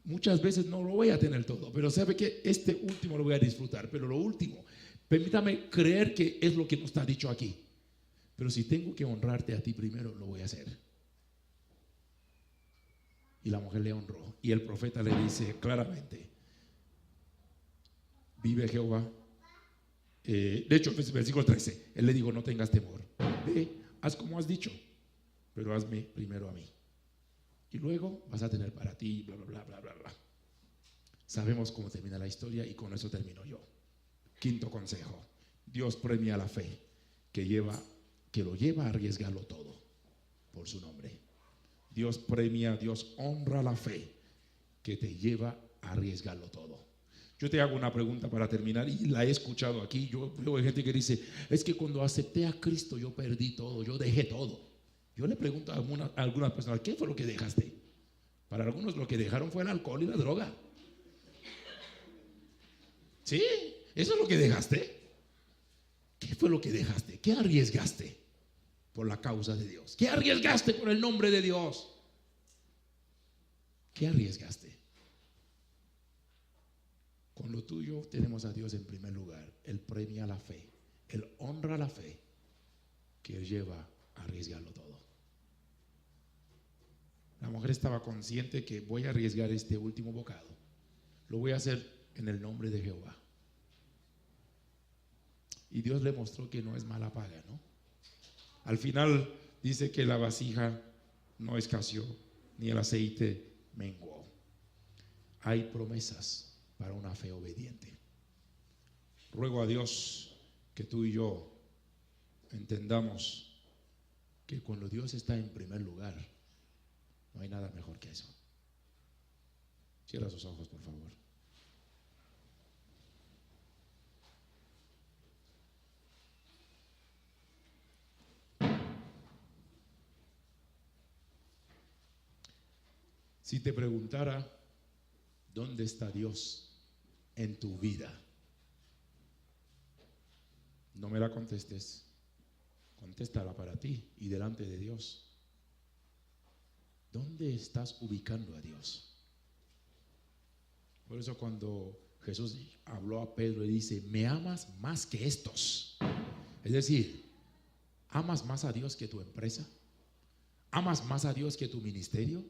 muchas veces no lo voy a tener todo, pero sabe que este último lo voy a disfrutar. Pero lo último, permítame creer que es lo que nos está dicho aquí. Pero si tengo que honrarte a ti primero, lo voy a hacer. Y la mujer le honró. Y el profeta le dice claramente, vive Jehová. De hecho, versículo 13, él le dijo, no tengas temor. Ve, haz como has dicho, pero hazme primero a mí. Y luego vas a tener para ti, bla, bla, bla, bla, bla, bla. Sabemos cómo termina la historia y con eso termino yo. Quinto consejo, Dios premia la fe que lo lleva a arriesgarlo todo por su nombre. Dios premia, Dios honra la fe que te lleva a arriesgarlo todo. Yo te hago una pregunta para terminar y la he escuchado aquí. Yo veo gente que dice, es que cuando acepté a Cristo yo perdí todo, yo dejé todo. Yo le pregunto a algunas personas, ¿qué fue lo que dejaste? Para algunos lo que dejaron fue el alcohol y la droga. ¿Sí? ¿Eso es lo que dejaste? ¿Qué fue lo que dejaste? ¿Qué arriesgaste por la causa de Dios? ¿Qué arriesgaste por el nombre de Dios? ¿Qué arriesgaste? Con lo tuyo tenemos a Dios en primer lugar. Él premia la fe, Él honra la fe que Él lleva a arriesgarlo todo. La mujer estaba consciente que voy a arriesgar este último bocado. Lo voy a hacer en el nombre de Jehová. Y Dios le mostró que no es mala paga, ¿no? Al final dice que la vasija no escaseó, ni el aceite menguó. Hay promesas para una fe obediente. Ruego a Dios que tú y yo entendamos que cuando Dios está en primer lugar, no hay nada mejor que eso. Cierra sus ojos, por favor. Si te preguntara, ¿dónde está Dios en tu vida? No me la contestes. Contéstala para ti y delante de Dios. ¿Dónde estás ubicando a Dios? Por eso cuando Jesús habló a Pedro y dice, ¿me amas más que estos? Es decir, ¿amas más a Dios que tu empresa? ¿Amas más a Dios que tu ministerio?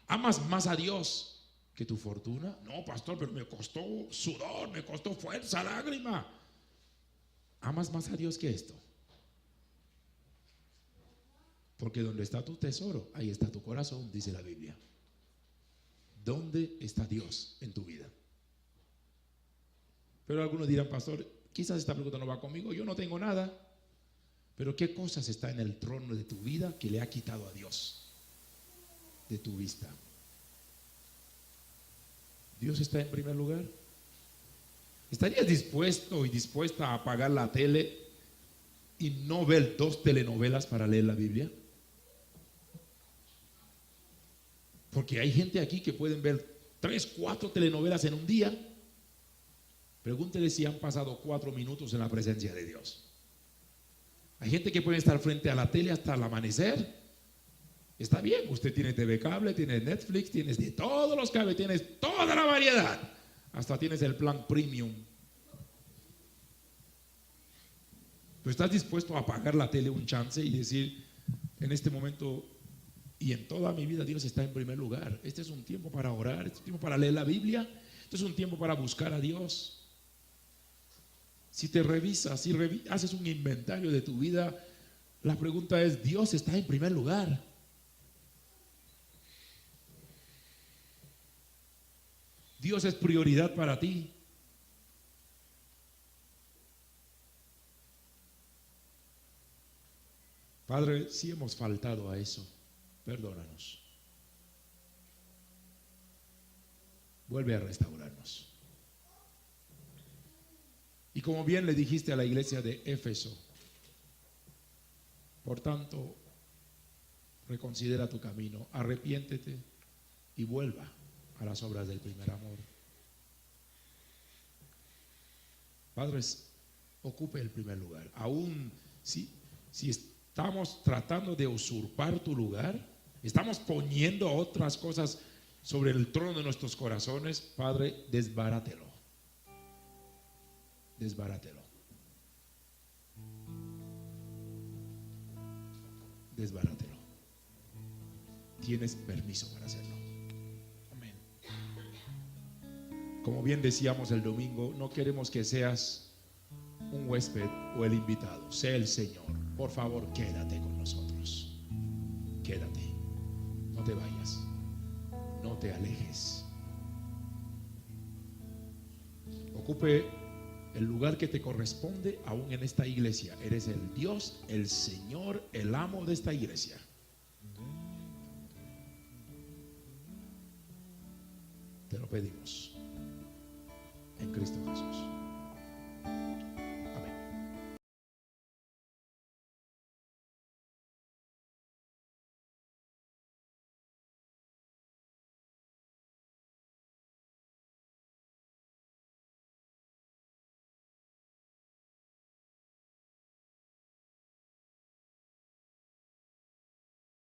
¿Amas más a Dios que tu fortuna? No, pastor, pero me costó sudor, me costó fuerza, lágrima. ¿Amas más a Dios que esto? Porque donde está tu tesoro, ahí está tu corazón, dice la Biblia. ¿Dónde está Dios en tu vida? Pero algunos dirán, pastor, quizás esta pregunta no va conmigo, yo no tengo nada. Pero ¿qué cosas está en el trono de tu vida que le ha quitado a Dios de tu vista? ¿Dios está en primer lugar? ¿Estarías dispuesto y dispuesta a apagar la tele y no ver 2 telenovelas para leer la Biblia? Porque hay gente aquí que pueden ver 3, 4 telenovelas en un día. Pregúntele si han pasado 4 minutos en la presencia de Dios. Hay gente que puede estar frente a la tele hasta el amanecer. Está bien, usted tiene TV cable, tiene Netflix, tienes de todos los cables, tienes toda la variedad. Hasta tienes el plan premium. Pero estás dispuesto a apagar la tele un chance y decir, en este momento y en toda mi vida Dios está en primer lugar. Este es un tiempo para orar, este es un tiempo para leer la Biblia, este es un tiempo para buscar a Dios. Si te revisas, si haces un inventario de tu vida, la pregunta es, ¿Dios está en primer lugar? ¿Dios es prioridad para ti? Padre, si hemos faltado a eso, perdónanos. Vuelve a restaurarnos. Y como bien le dijiste a la iglesia de Éfeso, por tanto, reconsidera tu camino, arrepiéntete y vuelva a las obras del primer amor. Padres, ocupe el primer lugar. Aún si estamos tratando de usurpar tu lugar, estamos poniendo otras cosas sobre el trono de nuestros corazones, Padre, desbárátelo. Desbárátelo. Desbárátelo. Tienes permiso para hacerlo. Amén. Como bien decíamos el domingo, no queremos que seas un huésped o el invitado. Sé el Señor. Por favor, quédate con nosotros. Quédate. No te vayas. No te alejes. Ocupe el lugar que te corresponde aún en esta iglesia. Eres el Dios, el Señor, el amo de esta iglesia. Te lo pedimos en Cristo Jesús.